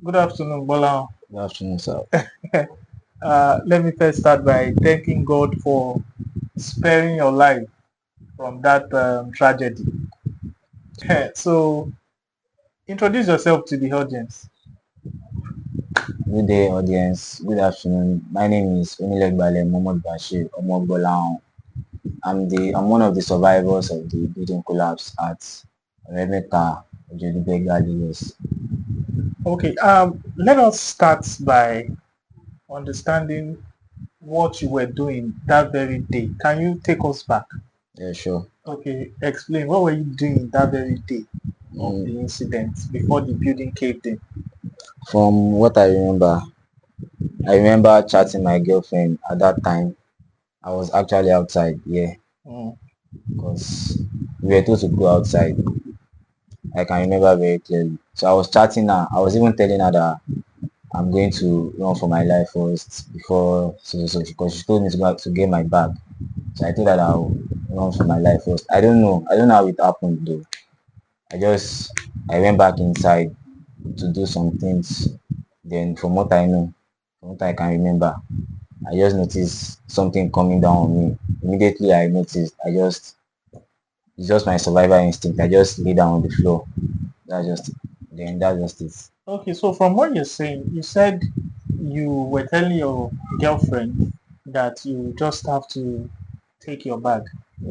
Good afternoon, Gbolahan. Good afternoon, sir. Let me first start by thanking God for sparing your life from that tragedy. So, introduce yourself to the audience. Good day, audience. Good afternoon. My name is Onilegbale Bashir Gbolahan. I'm one of the survivors of the building collapse at Remeta, Ojodu Berger. Okay, let us start by understanding what you were doing that very day. Can you take us back? Yeah, sure. Okay, explain what were you doing that very day of Mm, the incident before the building caved in? from what I remember chatting my girlfriend at that time. I was actually outside, yeah, Mm, because we were told to go outside. I can remember very clearly. So I was chatting her. I was even telling her that I'm going to run for my life first before because she told me to go to get my bag. So I told her that I'll run for my life first. I don't know how it happened though. I went back inside to do some things. Then from what I can remember, I just noticed something coming down on me. Immediately I noticed it's just my survival instinct. I just lay down on the floor. That's just it. Okay, so from what you're saying, you said you were telling your girlfriend that you just have to take your bag,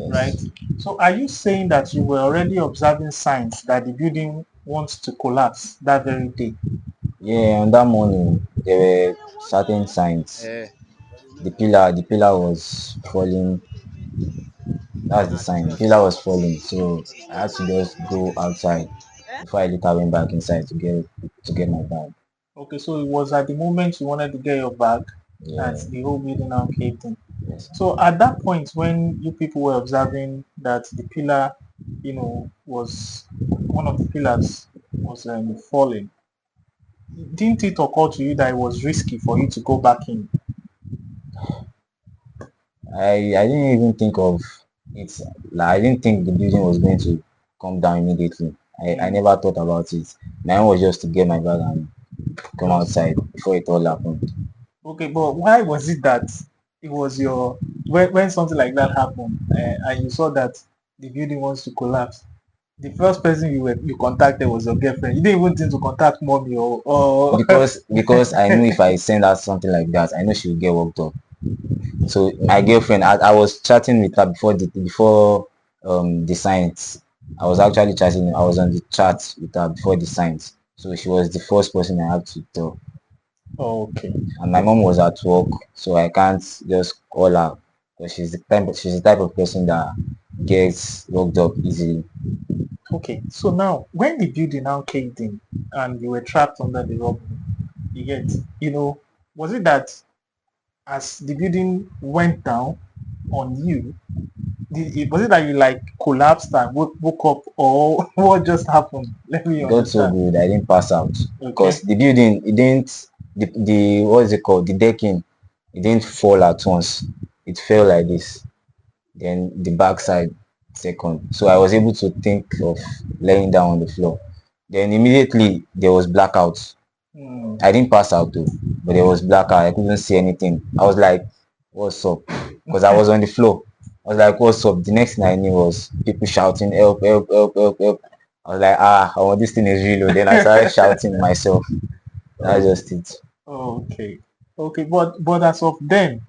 right? Yes. So are you saying that you were already observing signs that the building wants to collapse that very day? Yeah, on that morning there were certain signs. The pillar was falling. That's the sign. The pillar was falling, so I had to just go outside before I later went back inside to get my bag. Okay, so it was at the moment you wanted to get your bag that Yeah, the whole building now caved in. yes. So at that point when you people were observing that the pillar, was one of the pillars was falling, didn't it occur to you that it was risky for you to go back in? I didn't even think of it. Like I didn't think the building was going to come down immediately. I Mm, never thought about it. My own was just to get my bag and come just outside before it all happened. okay, but why was it that it was your when something like that happened and you saw that the building wants to collapse? The first person you contacted was your girlfriend. You didn't even think to contact mommy or Because I knew if I send her something like that, I know she will get worked up. So my girlfriend, I was chatting with her before the signs. I was actually chatting. I was on the chat with her before the signs. So she was the first person I had to tell. okay. And my mom was at work, so I can't just call her because she's the type of person that gets worked up easily. Okay, so now when the building now caved in and you were trapped under the rubble, you get, was it that as the building went down on you, was it that you like collapsed and woke up, or what just happened? Let me God so understand. good, I didn't pass out because Okay. the building, it didn't, the what is it called, the decking, it didn't fall at once. It fell like this. Then the backside second. So I was able to think of laying down on the floor. Then immediately there was blackout. Hmm. I didn't pass out though, but there was blackout. I couldn't see anything. I was like, "What's up?" Because I was on the floor. I was like, "What's up?" The next thing I knew was people shouting, "Help! Help! Help! Help! Help!" I was like, "Oh, this thing is real." Then I started shouting myself. That's Oh, just it. okay. Okay, but as of then,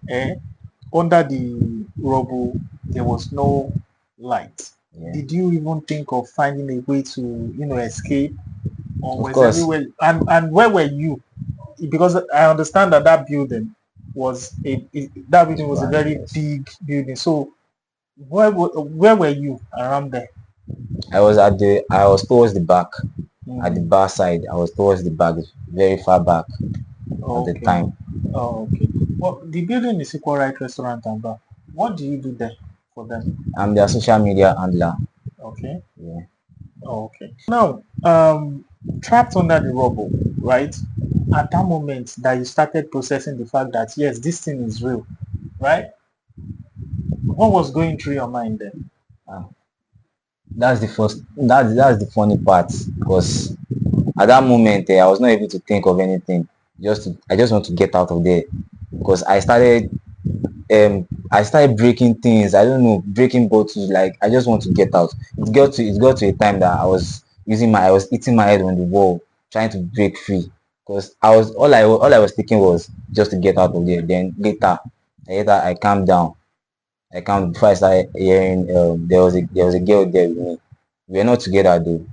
under the rubble, there was no light. Yeah. Did you even think of finding a way to, escape, or Of was course, everywhere? And where were you? Because I understand that that building that it's building was a brand very new. Yes. big building. So where were you around there? I was towards the back, at the Hmm. bar side. I was towards the back, very far back at the Okay. time. Oh, okay. Well, the building is Equal Right Restaurant and Bar. What do you do there for them? I'm their social media handler. Okay. Yeah. Oh, okay. Now, trapped under the rubble, right? At that moment that you started processing the fact that yes, this thing is real, right? What was going through your mind then? Uh, that's the funny part because At that moment, I was not able to think of anything. I just want to get out of there because I started breaking things. I don't know, breaking bottles. Like I just want to get out. It got to a time that I was hitting my head on the wall, trying to break free. Because all I was thinking was just to get out of there. Then later I calmed down. I calmed before I started hearing. There was a girl there with me. We were not together though.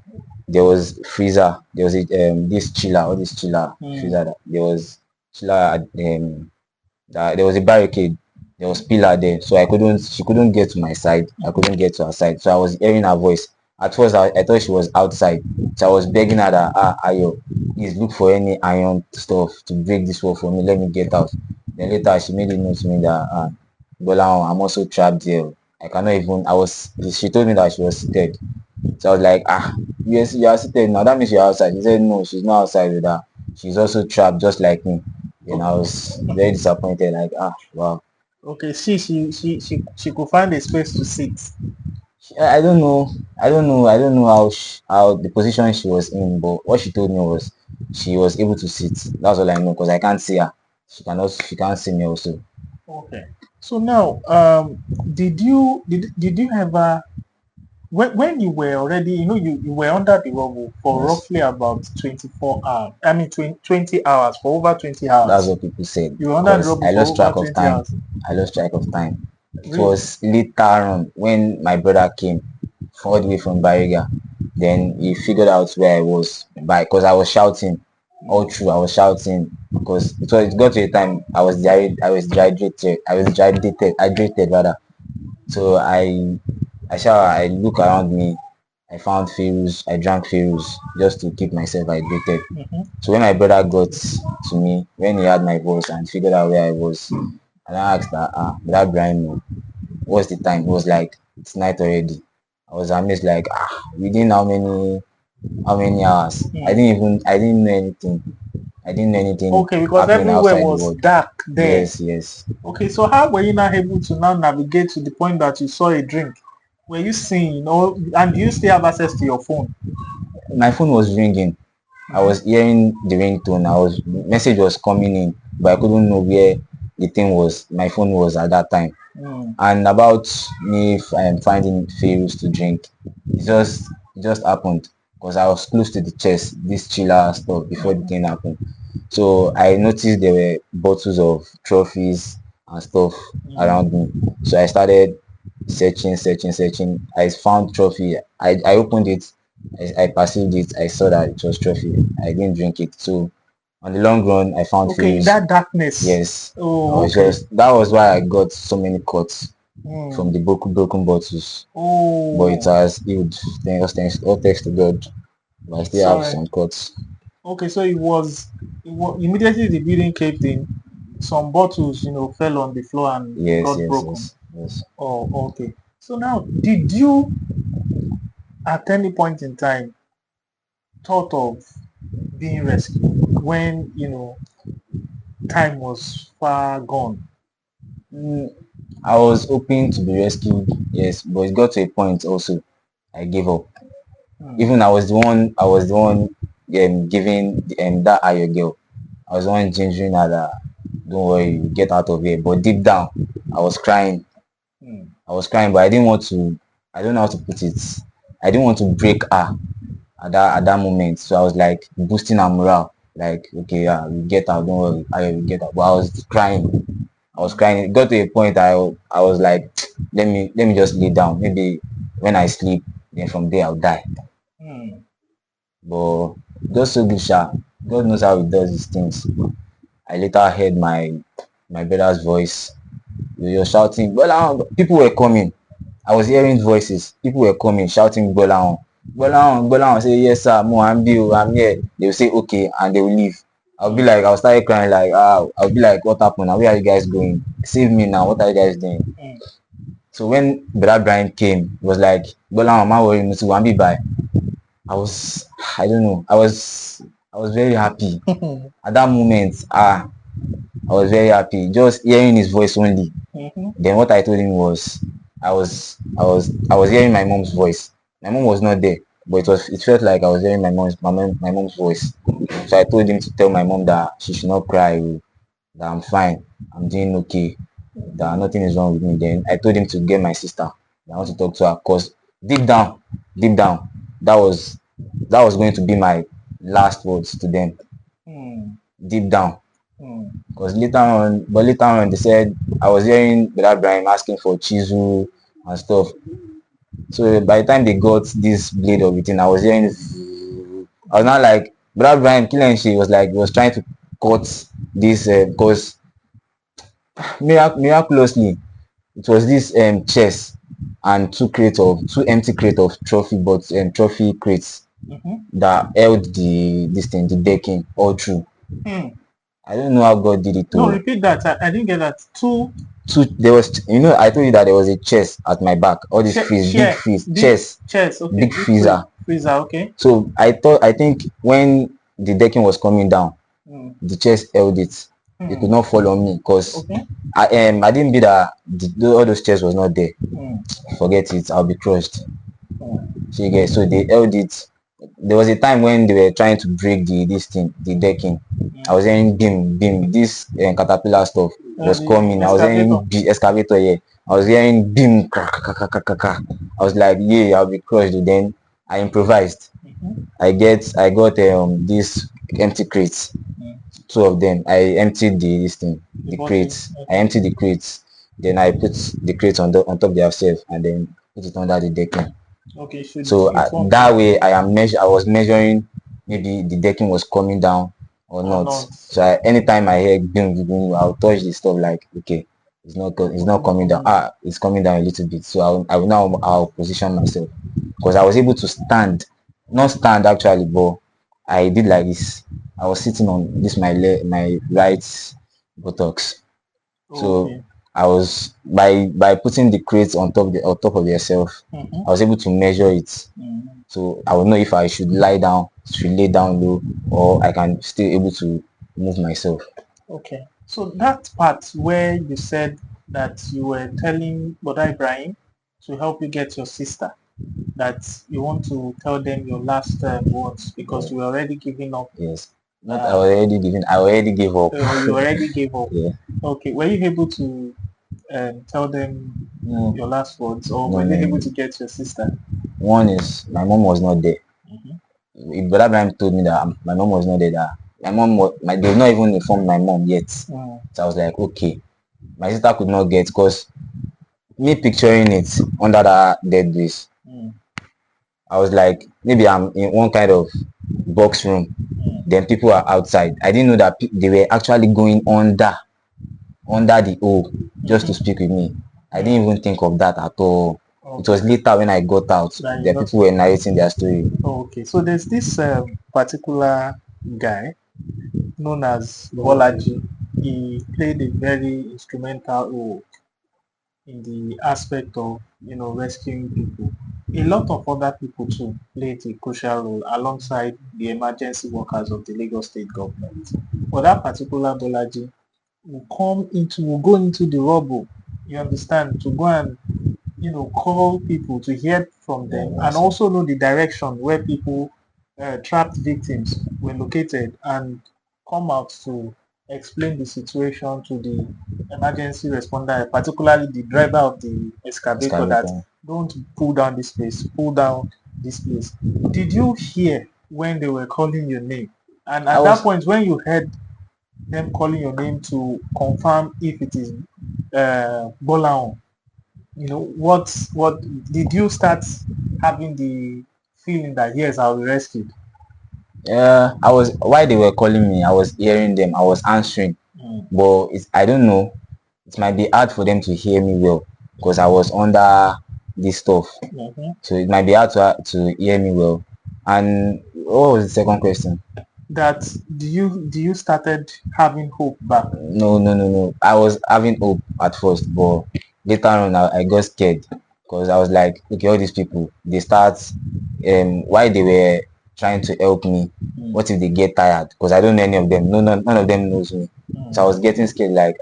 There was freezer. There was this chiller. All this chiller freezer. There was chiller. There was a barricade. There was pillar there, so she couldn't get to my side. I couldn't get to her side, so I was hearing her voice. At first, I thought she was outside, so I was begging her that, Ayo, please look for any iron stuff to break this wall for me. Let me get out. Then later, she made it known to me that, Gbolahan, I'm also trapped here. I cannot even. I was. She told me that she was seated. So I was like, yes, you are seated now. That means you're outside. She said, no, she's not outside with her. She's also trapped just like me. And I was very disappointed. Like, wow. Okay, she could find a space to sit. I don't know. I don't know how the position she was in, but what she told me was she was able to sit. That's all I know because I can't see her. She can't see me also. Okay. So now, did you ever when you were already, you were under the rubble for Yes. roughly about 24 hours. I mean 20 hours, for over 20 That's hours. what people said. You were under the Because rubble I for lost over track of 20 time. hours. I lost track of time. It Really? was later on when my brother came all the way from Berger. Then he figured out where I was because I was shouting all through. I was shouting because it got to a time I was hydrated rather. So I shower, I look around me, I found Feroz, I drank Feroz just to keep myself hydrated. Mm-hmm. So when my brother got to me, when he heard my voice and figured out where I was, and I asked that, Brother Brian, what's the time? It was like, it's night already. I was amazed, like, within how many hours? I didn't know anything. I didn't know anything Okay, because happening everywhere outside the was world. dark there. Yes, yes. Okay, so how were you not able to now navigate to the point that you saw a drink? Were you seeing, and do you still have access to your phone? My phone was ringing. I was hearing the ringtone. Message was coming in, but I couldn't know where the thing was. My phone was at that time. And about me finding fails to drink, it just happened because I was close to the chest, this chiller stuff before the thing happened. So I noticed there were bottles of trophies and stuff around me. So I started searching. I found trophy. I opened it. I perceived it. I saw that it was trophy. I didn't drink it. So on the long run, I found Okay, in feels. that darkness. Yes. Oh, okay. That was why I got so many cuts from Mm. the broken bottles. Oh, But it has healed. All thanks to God. But I still have sorry. some cuts. Okay, so it was immediately the building caved in. Some bottles, fell on the floor and Yes, got yes, broken. yes, yes. Oh, okay. So now, did you at any point in time thought of being rescued when time was far gone? Mm, I was hoping to be rescued, yes, but it got to a point also. I gave up. Even I was the one giving that Ayo girl. I was the one gingering her that don't worry, get out of here. But deep down, I was crying. I was crying, but I don't know how to put it. I didn't want to break her at that moment. So I was like boosting her morale. Like, okay, yeah, we get out, don't worry, Ayo, we get out. But I was crying. I was crying. It got to a point I was like, let me just lay down. Maybe when I sleep, then from there I'll die. But just so good, sha. God knows how he does these things. I later heard my brother's voice. He was shouting, Gbolahan. People were coming. I was hearing voices. People were coming, shouting Gbolahan. Gbolahan, Gbolahan. Say, yes, sir. Mo, I'm Bill. I'm here. They will say, okay, and they will leave. I'll start crying like, I'll be like, what happened? Now, where are you guys going? Save me now. What are you guys doing? So when Brother Brian came, he was like, Gbolahan, ma worry, Musu, I'll be by. I was, I don't know. I was very happy at that moment. I was very happy just hearing his voice only. Then what I told him was, I was hearing my mom's voice. My mom was not there. but it felt like I was hearing my mom's voice. So I told him to tell my mom that she should not cry, oh, that I'm fine, I'm doing okay, that nothing is wrong with me. Then I told him to get my sister. I want to talk to her because deep down, that was going to be my last words to them. Mm. Deep down, Mm. because later on they said I was hearing Brother Brian asking for chisel and stuff. So by the time they got this blade of it in, I was hearing. I was not like Brother Brian Killenshi was like he was trying to cut this because miraculously it was this chest and two empty crate of trophy crates Mm-hmm. that held the decking all through. Mm. I don't know how God did it No, to. repeat that. I didn't get that. There was, I told you that there was a chest at my back, all these big Share. freeze Big chest, chest. Okay. big Big freezer. freezer. Okay. So I think when the decking was coming down, Mm. the chest held it. It could Mm. not fall on me because Okay. I didn't be that all those chairs was not there. Mm. Forget it, I'll be crushed. Mm. So you get, so they held it. There was a time when they were trying to break the decking. I was hearing beam, this caterpillar stuff was The coming. I was excavator. hearing excavator here. I was hearing beam. I was like, yeah, I'll be crushed. Then I improvised. Mm-hmm. I got this empty crates, Mm. two of them. I emptied The the bottle. crates. I Okay. emptied the crates. Then I put the crates on top themselves and then put it under the decking. Okay. Should So it won't that fall way I was measuring maybe the decking was coming down or or not. not? So anytime I hear boom boom, I'll touch the stuff like okay, it's not coming down. It's coming down a little bit. So I will now I'll position myself because I was able to stand, not stand actually, but I did like this. I was sitting on this my right buttocks. So Okay. I was by putting the crates on top of yourself, Mm-hmm. I was able to measure it. Mm-hmm. So I will know if I should lie down, should lay down low, or I can still able to move myself. Okay. So that part where you said that you were telling Brother Ibrahim to help you get your sister, that you want to tell them your last words because Yeah. you were already giving up. Yes. Not Uh, I already gave up. you already gave up. Yeah. Okay. Were you able to tell them No, your last words, or no, were you no, able no. to get your sister? One is my mom was not there. Mm-hmm. If Brother Brian told me that my mom was not there, that they've not even informed my mom yet. Mm. So I was like, okay. My sister could not get because me picturing it under that dead breeze. Mm. I was like, maybe I'm in one kind of box room. Mm. Then people are outside. I didn't know that they were actually going under the hole just to Mm-hmm. speak with me. I Mm. didn't even think of that at all. It was Okay. later when I got out, That you the got. people were narrating their story. Okay. So there's this particular guy known as Bolaji. He played a very instrumental role in the aspect of rescuing people. A lot of other people too played a crucial role alongside the emergency workers of the Lagos State government. But that particular Bolaji will go into the rubble, you understand, to go and call people to hear from Yeah, them and yes. also know the direction where people trapped victims were located and come out to explain the situation to the emergency responder, particularly the driver of the excavator, that Excavator. don't pull down this place. Did you hear when they were calling your name? And I at that was point, when you heard them calling your name to confirm if it is Gbolahan, what did you start having the feeling that yes, I'll be rescued? I was while they were calling me, I was hearing them, I was answering. Mm. But I don't know. It might be hard for them to hear me well because I was under this stuff. Mm-hmm. So it might be hard to hear me well. And what was the second question? That do you started having hope back? No, no, no, no. I was having hope at first, but later on I got scared because I was like, okay, all these people, they start, why they were trying to help me. Mm. What if they get tired? Because I don't know any of them. No, none of them knows me. So I was Mm. getting scared, like,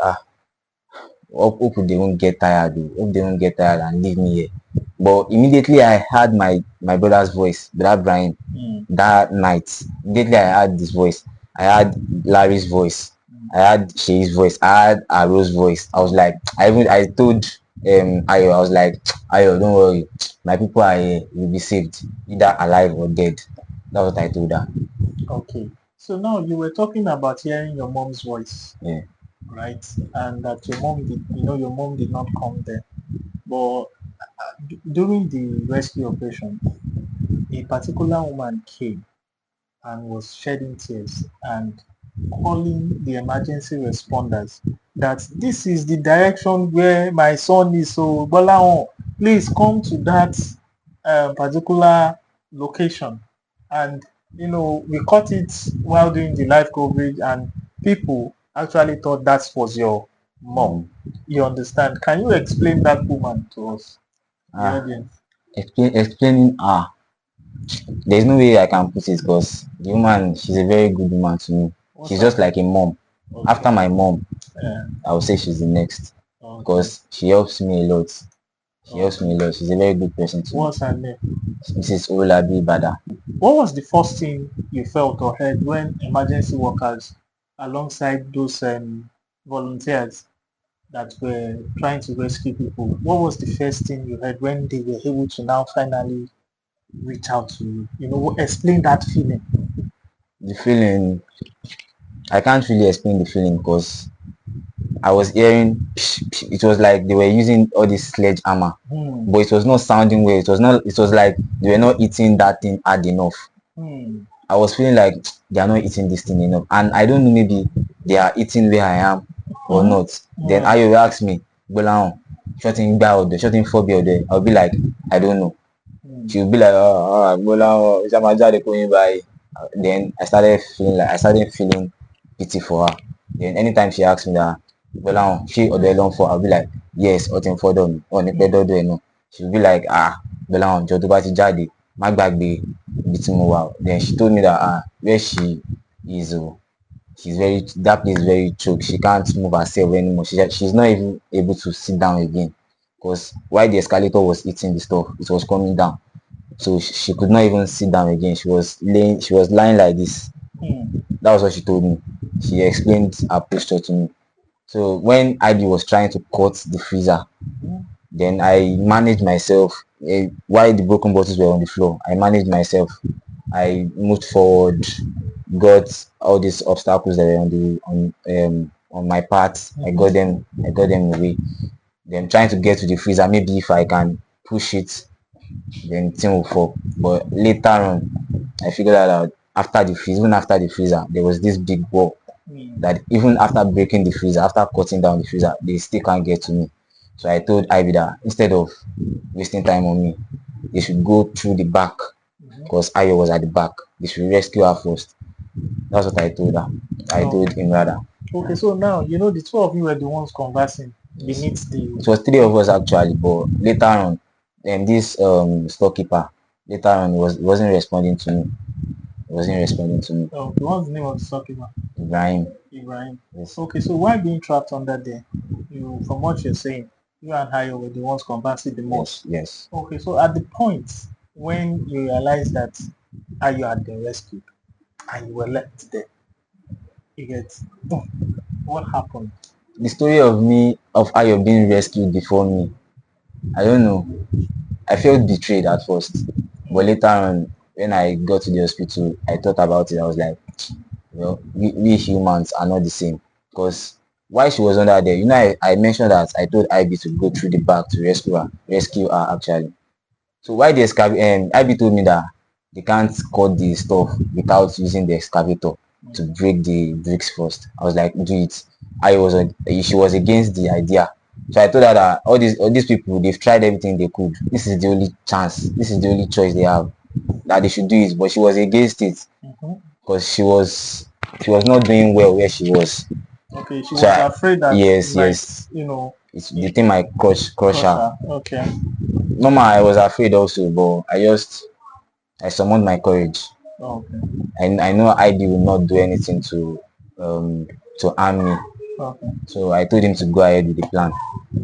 hope they won't get tired. Hope they won't get tired and leave me here. But immediately I heard my brother's voice, Brother Brian, that night. Immediately I heard this voice. I heard Larry's voice. I heard Shei's voice. I heard Aro's voice. I was like, I told Ayo, I was like, Ayo, don't worry, my people are here, will be saved, either alive or dead. That was what I told her. Okay. So now you were talking about hearing your mom's voice, Yeah. right? And that your mom did, your mom did not come there. But during the rescue operation, a particular woman came and was shedding tears and calling the emergency responders that this is the direction where my son is. So Gbolahan, please come to that particular location. And we caught it while doing the live coverage, and people actually thought that was your mom. You understand? Can you explain that woman to us, the Ah, audience? explaining, there's no way I can put it, because the woman, she's a very good woman to me. What's She's her just name? like a mom. Okay. After my mom, Yeah. I would say she's the next, Okay. because she helps me a lot. She helps me Okay. a lot. She's a very good person to me. What's her name? Mrs. Olabi Bada. What was the first thing you felt or heard when emergency workers, alongside those volunteers that were trying to rescue people, what was the first thing you heard when they were able to now finally reach out to you? Explain that feeling. The feeling, I can't really explain the feeling, because I was hearing, it was like they were using all this sledgehammer, Hmm. but it was not sounding well. It was not. It was like they were not eating that thing hard enough. Hmm. I was feeling like they are not eating this thing enough, and I don't know, maybe they are eating where I am or Hmm. not. Then Yeah. Ayo will ask me, Gbolahan, shutting back or the shutting phobia or there. I'll be like, I don't know. Hmm. She'll be like, oh, Gbolahan, Isamaja going by. Then I started feeling pity for her. Then anytime she asks me that, Gbolahan, she or the long for, I'll be like, yes, ọtí for them, or ní pẹ́ Hmm. dọ́dọ̀ ẹ̀ náà. She'll be like, Gbolahan, jọ tó bá ti jáde, má gbàgbé ibi tí mo wà. Then she told me that where she is, that place is very choked. She can't move herself anymore. She's not even able to sit down again, because while the escalator was eating the stuff, it was coming down. So she could not even sit down again. She was lying like this. Hmm. That was what she told me. She explained her posture to me. So when IB was trying to cut the freezer, Hmm. then I managed myself. While the broken bottles were on the floor, I managed myself. I moved forward, got all these obstacles that were on my path. I got them away. Then trying to get to the freezer. Maybe if I can push it, then the thing will fall. But later on, I figured out after the freeze, even after the freezer, there was this big wall Hmm. that even after breaking the freezer, after cutting down the freezer, they still can't get to me. So I told Ivy that instead of wasting time on me, they should go through the back, because Ayo was at the back. They should rescue her first. That's what I told her. I Oh. told him rather. Okay, so now the two of you were the ones conversing Yes. beneath It the. was three of us actually, but later on, then this storekeeper later on wasn't responding to me. He wasn't responding to me. Oh, what's the name of the storekeeper? Ibrahim. Ibrahim. Yes. Okay, so why being trapped under there? From what you're saying, you and Hayo were the ones conversing the most. Yes. Okay, so at the point when you realized that Ayo had been rescued and you were left there, you get what happened? The story of Ayo being rescued before me, I don't know. I felt betrayed at first, but later on, when I got to the hospital, I thought about it. I was like, well, we humans are not the same. Because while she was under there, I mentioned that I told IB to go through the back to rescue her actually. So why the excavator? IB told me that they can't cut the stuff without using the excavator to break the bricks first. I was like, do it. She was against the idea. So I told her that all these people, they've tried everything they could. This is the only chance. This is the only choice they have, that they should do it. But she was against it, Mm-hmm. because she was not doing well where she was. Okay, she So was afraid that yes, might, yes, the thing might crush crush her. her. Okay. Normal, I was afraid also, but I summoned my courage. Okay. I know ID will not do anything um to harm me. Okay. So I told him to go ahead with the plan.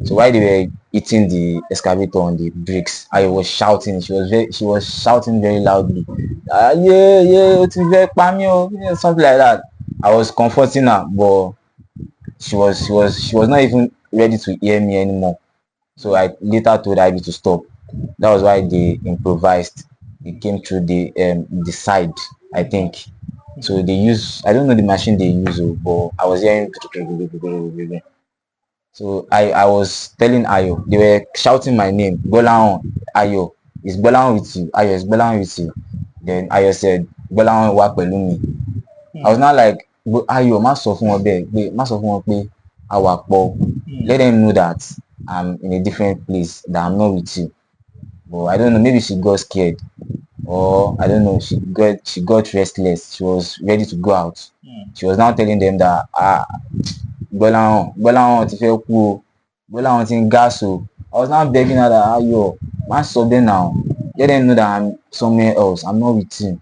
So while they were eating the excavator on the bricks, I was shouting. She was shouting very loudly. Yeah, yeah, it's very pamio, yeah, something like that. I was comforting her, but she was not even ready to hear me anymore. So I later told Ivy to stop. That was why they improvised. They came through the side, I think. So they use, I don't know the machine they use, oh, but I was hearing. So I was telling Ayo, they were shouting my name, Gbolahan, Ayo, is Gbolahan with you? Ayo, is Gbolahan with you? Then Ayo said, Gbolahan wá pẹ̀lú mi. I was not like, Ayo, má sọ fún wọn bẹ́ẹ̀ pé má sọ fún wọn pé a wà pọ̀. Let them know that I'm in a different place, that I'm not with you. But I don't know, maybe she got scared, or I don't know, she got restless. She was ready to go out. She was now telling them that Gbolahan ti fẹ́ kú o, Gbolahan ti ń gas o. I was now begging her that Ayo, má sọ bẹ́ẹ̀ now. Let them know that I'm somewhere else. I'm not with you.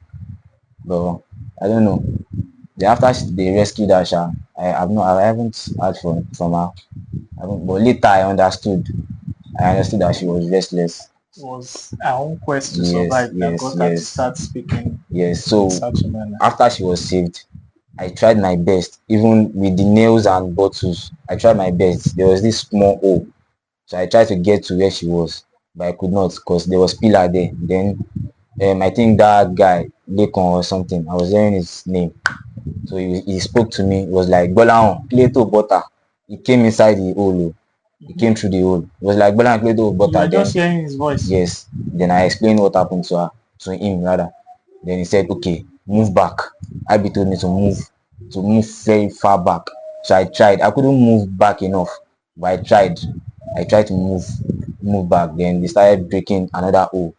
But I don't know. Then after they rescued her, I haven't heard from her. But later I understood. That she was restless. It was our own quest to Yes, survive that yes, got her to yes. start speaking Yes. in So such a manner. after she was saved, I tried my best, even with the nails and bottles. I tried my best. There was this small hole, so I tried to get to where she was, but I could not because there was pillar there. Then I think that guy Lekon or something, I was hearing his name, so he spoke to me. It was like Gbolahan, Cleto butter. He came inside the hole. He came through the hole. It was like Gbolahan, Cleto You butter. were Then just hearing his voice. yes, then I explained what happened to her, to him rather. Then he said, okay, move back. Abi told me to move very far back. So I tried. I couldn't move back enough, but I tried. I tried to move back. Then they started breaking another hole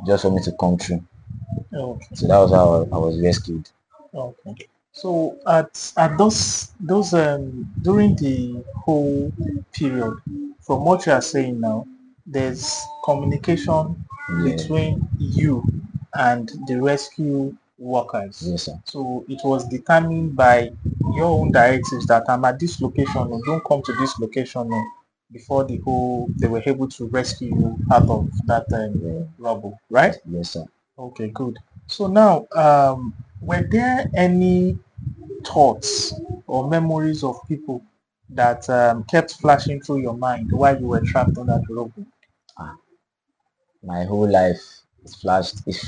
just for me to come through. Okay. So that was how I was rescued. Okay. So at those during the whole period, from what you are saying now, there's communication Yeah. between you and the rescue workers. Yes, sir. So it was determined by your own directives that I'm at this location or don't come to this location before they were able to rescue you out of that rubble, right? Yes, sir. Okay, good. So now, were there any thoughts or memories of people that kept flashing through your mind while you were trapped under the rubble? My whole life it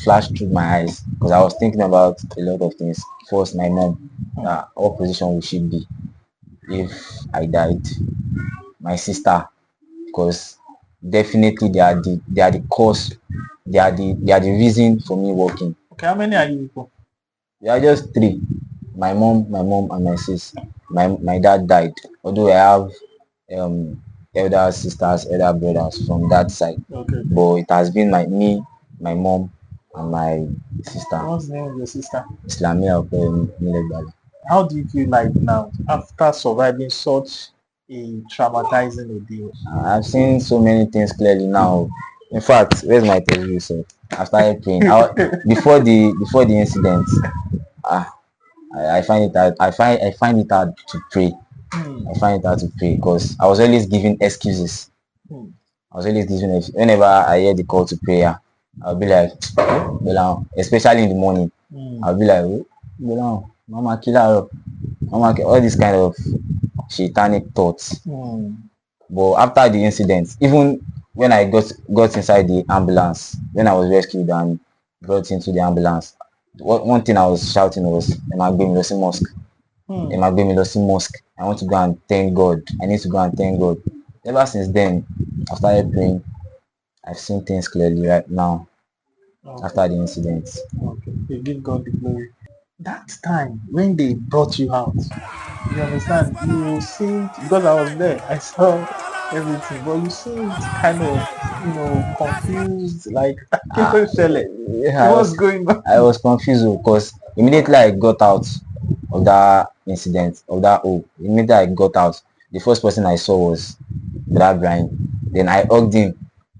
flashed through my eyes because I was thinking about a lot of things. First, my mom, what position would she be if I died? My sister, because definitely they are the cause, they are the reason for me working. Okay, how many are you people? We are just three. My mom, and my sis. My dad died. Although I have elder sisters, elder brothers from that side. Okay. But it has been me, my mom, and my sister. What's the name of your sister? Islamia Onilegbale. How do you feel like now after surviving such a traumatizing ordeal? I've seen so many things clearly now. In fact, where's my television set? I started praying. Before the incident, I find it hard. I find it hard to pray. I find it hard to pray because I was always giving excuses. I was always giving excuses. Whenever I hear the call to prayer, I'll be like, Gbolahan, especially in the morning. I'll be like, Gbolahan, Mama Killer, all these kind of satanic thoughts. But after the incident, even when I got inside the ambulance, when I was rescued and brought into the ambulance, one thing I was shouting was, Emagbemi Losi Mosque. Emagbemi Losi Mosque. I want to go and thank God. I need to go and thank God. Ever since then, I started praying. I've seen things clearly right now. Okay. After the incident. Okay, you give God the glory. That time when they brought you out, you understand, you seemed, because I was there, I saw everything, but you seemed kind of, confused, like, what's going on? I was confused because immediately I got out of that incident, of that hole, immediately I got out, the first person I saw was Brother Brian. Then I hugged him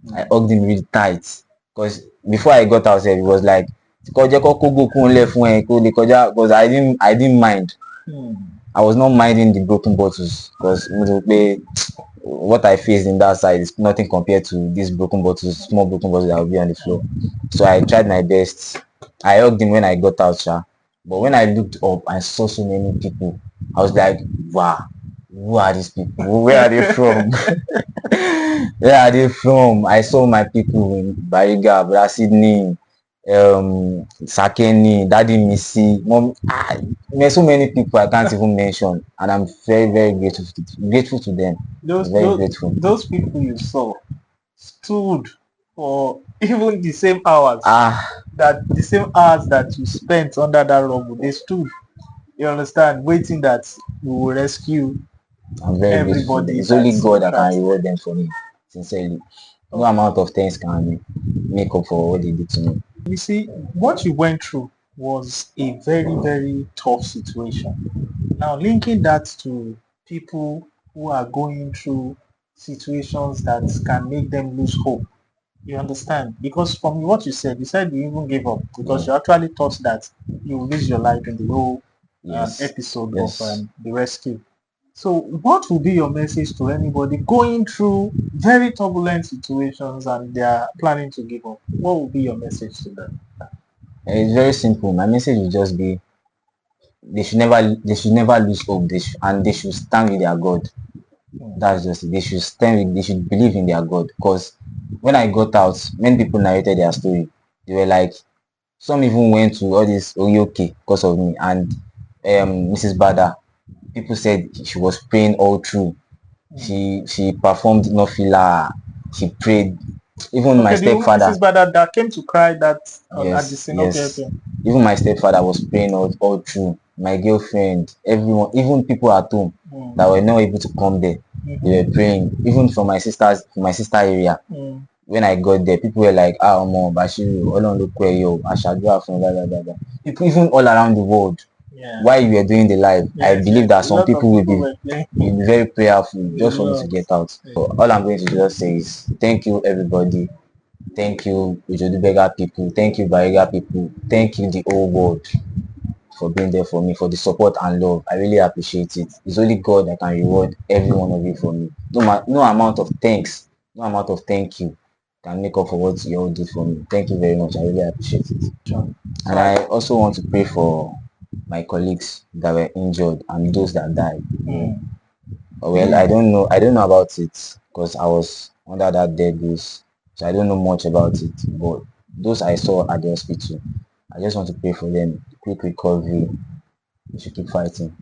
really tight because before I got out, it was like, because I didn't mind. I was not minding the broken bottles because what I faced in that side is nothing compared to these broken bottles, small broken bottles that will be on the floor. So I tried my best. I hugged him when I got out, sha. But when I looked up, I saw so many people. I was like, wow, who are these people? Where are they from? Where are they from? I saw my people in Berger, Bra Sydney, Sakeni, Daddy Missy, Mom. There's so many people I can't even mention, and I'm very, very grateful to them. Those, Very those grateful. those people you saw stood for even the same hours Ah, that you spent under that rubble. They stood, you understand, waiting that we will rescue I'm very grateful to them. everybody It's only that's God that can trapped. reward them for me, sincerely. No Okay. amount of thanks can make up for what they did to me. You see, what you went through was a very, very tough situation. Now, linking that to people who are going through situations that can make them lose hope. You understand? Because from what you said you even gave up because Yeah. you actually thought that you will lose your life in the whole Yes. episode of Yes. the rescue. So, what will be your message to anybody going through very turbulent situations and they are planning to give up? What will be your message to them? It's very simple. My message will just be they should never lose hope. And they should stand with their God. Hmm. That's just it. They should believe in their God. Because when I got out, many people narrated their story. They were like, some even went to all this Oyoke because of me. And Mrs. Bada, people said she was praying all through. Hmm. She performed Nofila. She prayed. Even my Okay, the woman, stepfather, Mrs. Bada, that came to cry that at the yes, scene. Okay, yes. okay. Even my stepfather was praying all through. My girlfriend, everyone, even people at home Hmm. that were not able to come there, they were Mm-hmm. praying. Even from my sister area, Hmm. when I got there, people were like, ah, Omo, Bashiru, Olorun ló kó ẹ yọ, Aṣàdúrà fún ẹ, blah, blah, blah, blah. People, even all around the world, Yeah. while you were doing the live, I Yes, believe yes. that A some lot of people people were playing will be very prayerful a just for me to lot. get out. So all I'm going to just say is thank you, everybody. Thank you, Ojodu Berger people. Thank you, Berger people. Thank you, the whole world, for being there for me, for the support and love. I really appreciate it. It's only God that can reward every one of you for me. No amount of thanks, no amount of thank you can make up for what you all did for me. Thank you very much. I really appreciate it. Sure. So And I also want to pray for my colleagues that were injured and those that died. mm, Well, I don't know about it because I was under that dead goose, so I don't know much about it. But those I saw at the hospital, I just want to pray for them. Quick recovery. We should keep fighting.